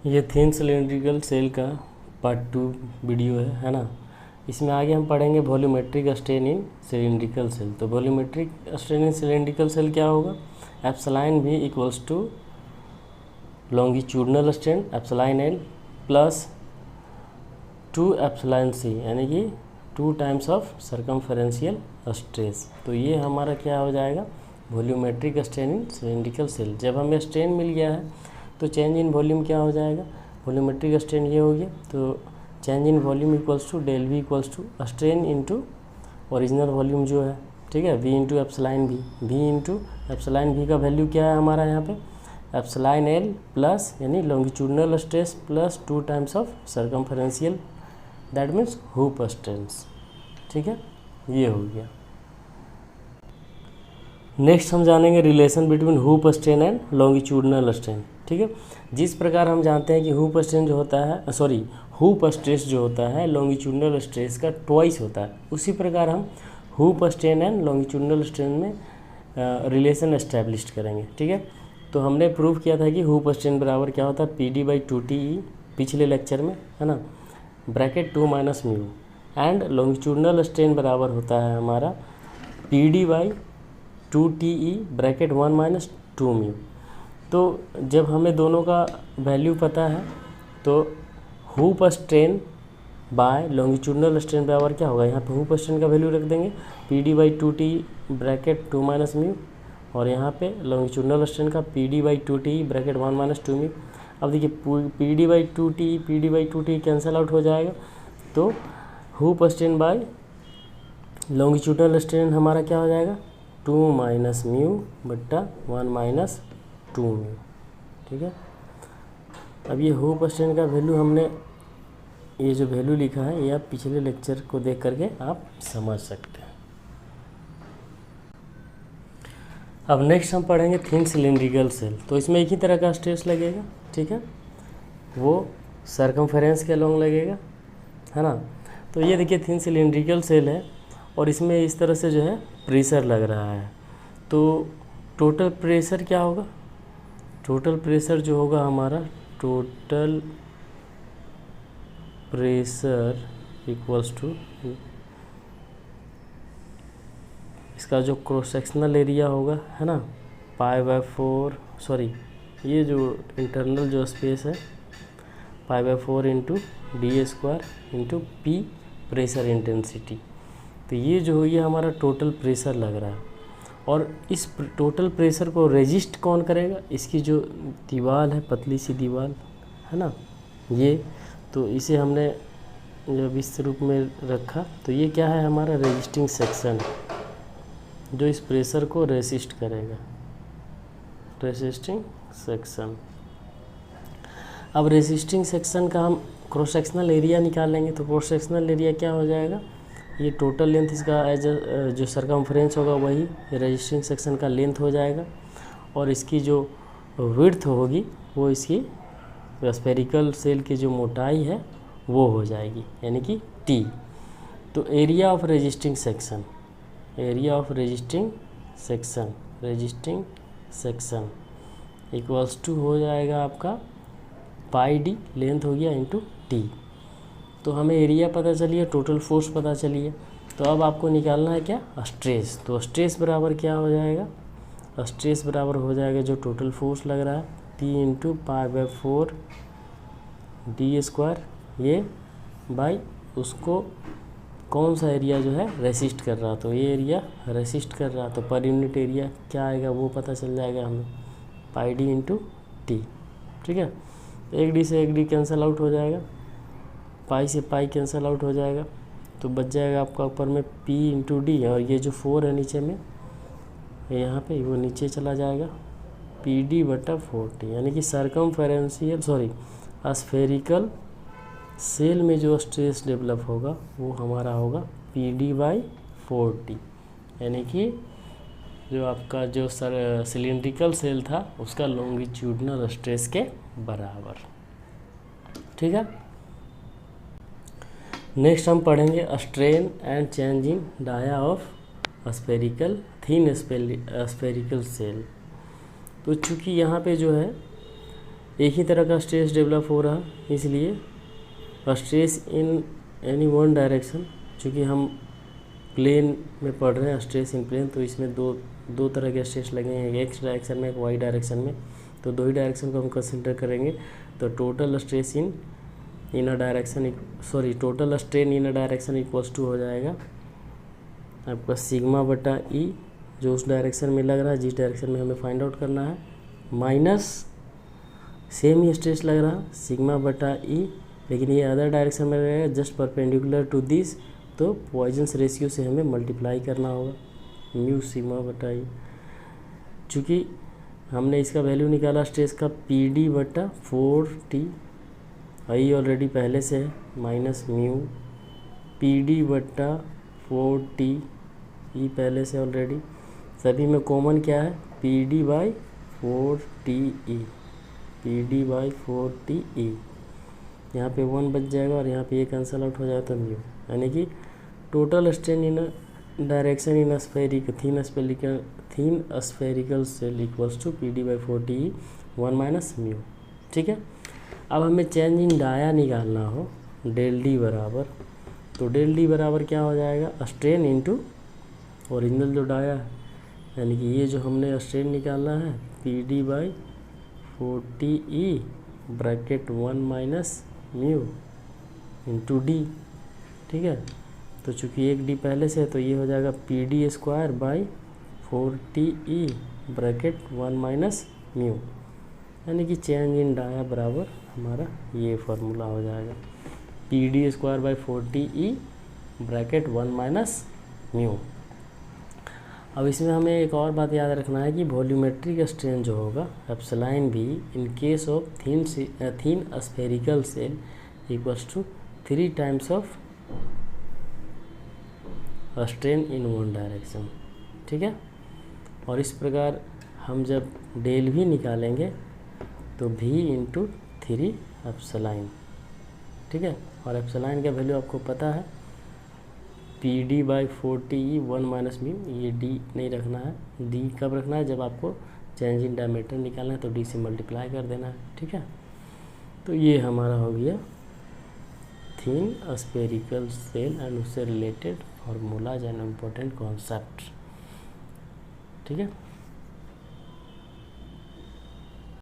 ये thin cylindrical cell का पार्ट 2 वीडियो है ना। इसमें आगे हम पढ़ेंगे volumetric strain in cylindrical cell. तो volumetric strain in cylindrical cell क्या होगा? Epsilon v equals to longitudinal strain epsilon l plus 2 epsilon c, यानी कि 2 टाइम्स ऑफ सर्कमफेरेंशियल स्ट्रेस। तो ये हमारा क्या हो जाएगा? Volumetric strain in cylindrical shell. जब हमें स्ट्रेन मिल गया है तो चेंज इन वॉल्यूम क्या हो जाएगा? वॉल्यूमेट्रिक स्ट्रेन ये हो गया, तो change in volume equals to del V equals to strain into original volume जो है, ठीक है, V into epsilon V into epsilon V का वैल्यू क्या है हमारा यहाँ पे? एप्सिलॉन एल प्लस यानी longitudinal stress plus 2 times of circumferential, that means hoop strains. ठीक है, ये हो गया। नेक्स्ट हम जानेंगे relation between hoop strain and longitudinal strain. ठीक है, जिस प्रकार हम जानते हैं कि हुप स्ट्रेन जो होता है हुप स्ट्रेस जो होता है लॉन्गिट्यूडनल स्ट्रेस का ट्वाइस होता है, उसी प्रकार हम hoop strain and longitudinal strain में रिलेशन एस्टेब्लिश करेंगे। ठीक है, तो हमने प्रूव किया था कि हुप स्ट्रेन बराबर क्या होता है? PD/2TE पिछले लेक्चर में, है ना, bracket 2 minus mu, and longitudinal strain बराबर होता है हमारा PD/2TE ब्रैकेट 1 माइनस 2 म्यू। तो जब हमें दोनों का वैल्यू पता है तो hoop strain by longitudinal strain बराबर क्या होगा? यहाँ पे हुप स्ट्रेन का वैल्यू रख देंगे PD/2TE ब्रैकेट 2 माइनस म्यू, और यहाँ पे लॉन्गिट्यूडनल स्ट्रेन का PD/2TE ब्रैकेट 1 माइनस 2 म्यू। अब देखिए PD/2TE कैंसिल आउट हो जाएगा, तो hoop strain by longitudinal strain हमारा क्या हो जाएगा? 2 माइनस म्यू बट्टा 1 माइनस 2 म्यू। ठीक है, अब ये हुप स्ट्रेन का वैल्यू हमने ये जो वैल्यू लिखा है ये आप पिछले लेक्चर को देख करके आप समझ सकते हैं। अब नेक्स्ट हम पढ़ेंगे थिन सिलेंड्रिकल सेल। तो इसमें एक ही तरह का स्ट्रेस लगेगा, ठीक है, वो सर्कमफेरेंस के अलोंग लगेगा, है ना। तो ये देखिए थिन सिलेंड्रिकल सेल है और इसमें इस तरह से जो है प्रेशर लग रहा है। तो टोटल प्रेशर क्या होगा? टोटल प्रेशर जो होगा हमारा, टोटल प्रेशर इक्वल्स टू इसका जो क्रॉस सेक्शनल एरिया होगा, है ना, ये जो इंटरनल जो स्पेस है π/4 into d² into P pressure intensity. तो ये जो है ये हमारा टोटल प्रेशर लग रहा है, और इस टोटल प्रेशर को रेजिस्ट कौन करेगा? इसकी जो दीवार है, पतली सी दीवार है ना, ये, तो इसे हमने जब इस रूप में रखा तो ये क्या है हमारा? रेजिस्टिंग सेक्शन, जो इस प्रेशर को रेसिस्ट करेगा, रेसिस्टिंग सेक्शन। अब रेसिस्टिंग सेक्शन का हम क्रॉस सेक्शनल एरिया निकाल लेंगे। तो क्रॉस सेक्शनल एरिया क्या हो जाएगा? ये टोटल लेंथ इसका एज जो सर्कमफ्रेंस होगा वही रेजिस्टिंग सेक्शन का लेंथ हो जाएगा, और इसकी जो विड्थ होगी वो इसकी स्फेरिकल सेल की जो मोटाई है वो हो जाएगी, यानी कि T। तो area of resisting section, area of resisting section equals to हो जाएगा आपका πD, लेंथ हो गया, इंटू T। तो हमें एरिया पता चलिए, टोटल फोर्स पता चलिए, तो अब आपको निकालना है क्या? स्ट्रेस। तो स्ट्रेस बराबर क्या हो जाएगा? स्ट्रेस बराबर हो जाएगा जो टोटल फोर्स लग रहा है P इंटू π/4 d², ये बाई उसको कौन सा एरिया जो है रेसिस्ट कर रहा, तो ये एरिया रेसिस्ट कर रहा, तो पर यूनिट एरिया क्या आएगा वो पता चल जाएगा हमें, πD इंटू T। ठीक है, एक डी से एक डी कैंसिल आउट हो जाएगा, पाई से पाई कैंसिल आउट हो जाएगा, तो बच जाएगा आपका ऊपर में P इंटू डी, और ये जो 4 है नीचे में यहाँ पे वो नीचे चला जाएगा, PD/40, यानी कि स्फेरिकल सेल में जो स्ट्रेस डेवलप होगा वो हमारा होगा PD/40, यानी कि जो आपका जो सिलेंड्रिकल सेल था उसका लॉन्गिट्यूडनल स्ट्रेस के बराबर। ठीक है, नेक्स्ट हम पढ़ेंगे strain and change in dia of thin spherical shell. तो चूँकि यहाँ पे जो है एक ही तरह का स्ट्रेस डेवलप हो रहा, इसलिए stress in any one direction, चूँकि हम प्लेन में पढ़ रहे हैं स्ट्रेस इन प्लेन, तो इसमें दो तरह के स्ट्रेस लगे हैं, एक एक्स डायरेक्शन में एक वाई डायरेक्शन में, तो दो ही डायरेक्शन को हम कंसिडर करेंगे। तो total stress in a direction total strain in a direction equals to हो जाएगा आपका सिग्मा बटा ई, जो उस डायरेक्शन में लग रहा है जिस डायरेक्शन में हमें फाइंड आउट करना है, माइनस सेम ही स्ट्रेस लग रहा सिग्मा बटा ई, लेकिन ये अदर डायरेक्शन में रहेगा जस्ट परपेंडिकुलर टू दिस, तो पॉइजन्स रेशियो से हमें मल्टीप्लाई करना होगा म्यू सिग्मा बटा ई। चूँकि हमने इसका वैल्यू निकाला स्ट्रेस का पी डी बटा 4t, आई ऑलरेडी पहले से है, माइनस म्यू पी डी बटा 4t, ई पहले से ऑलरेडी, सभी में कॉमन क्या है P D by 4t E, P D by 4t ई, यहाँ पे 1 बच जाएगा और यहाँ पे ये कैंसल आउट हो जाएगा तो म्यू, यानी कि total strain in direction in thin spherical shell equals to P D by 4t E 1 minus mu. ठीक है, अब हमें चेंज इन डाया निकालना हो, डेल डी बराबर, तो डेल डी बराबर क्या हो जाएगा स्ट्रेन इंटू ओरिजिनल जो डाया है, यानी कि ये जो हमने स्ट्रेन निकालना है P D by 4t E bracket 1 minus mu into D. ठीक है, तो चूँकि एक डी पहले से है तो ये हो जाएगा P D square by 4t E bracket 1 minus mu, यानी कि चेंज इन डाया बराबर हमारा ये फार्मूला हो जाएगा P D square by 4t E bracket 1 minus mu. अब इसमें हमें एक और बात याद रखना है कि वॉल्यूमेट्रिक स्ट्रेन जो होगा एप्सिलॉन भी in case of thin spherical shell equals to 3 times of strain in one direction. ठीक है, और इस प्रकार हम जब डेल भी निकालेंगे तो भी इंटू 3 एप्सिलॉन। ठीक है, और एप्सिलॉन का वैल्यू आपको पता है P D by 4t E 1 minus mu, ये डी नहीं रखना है, डी कब रखना है जब आपको चेंज इन डायमीटर निकालना है तो डी से मल्टीप्लाई कर देना है। ठीक है, तो ये हमारा हो गया थीन स्फेरिकल सेल एंड उससे related formulas and important concept. ठीक है।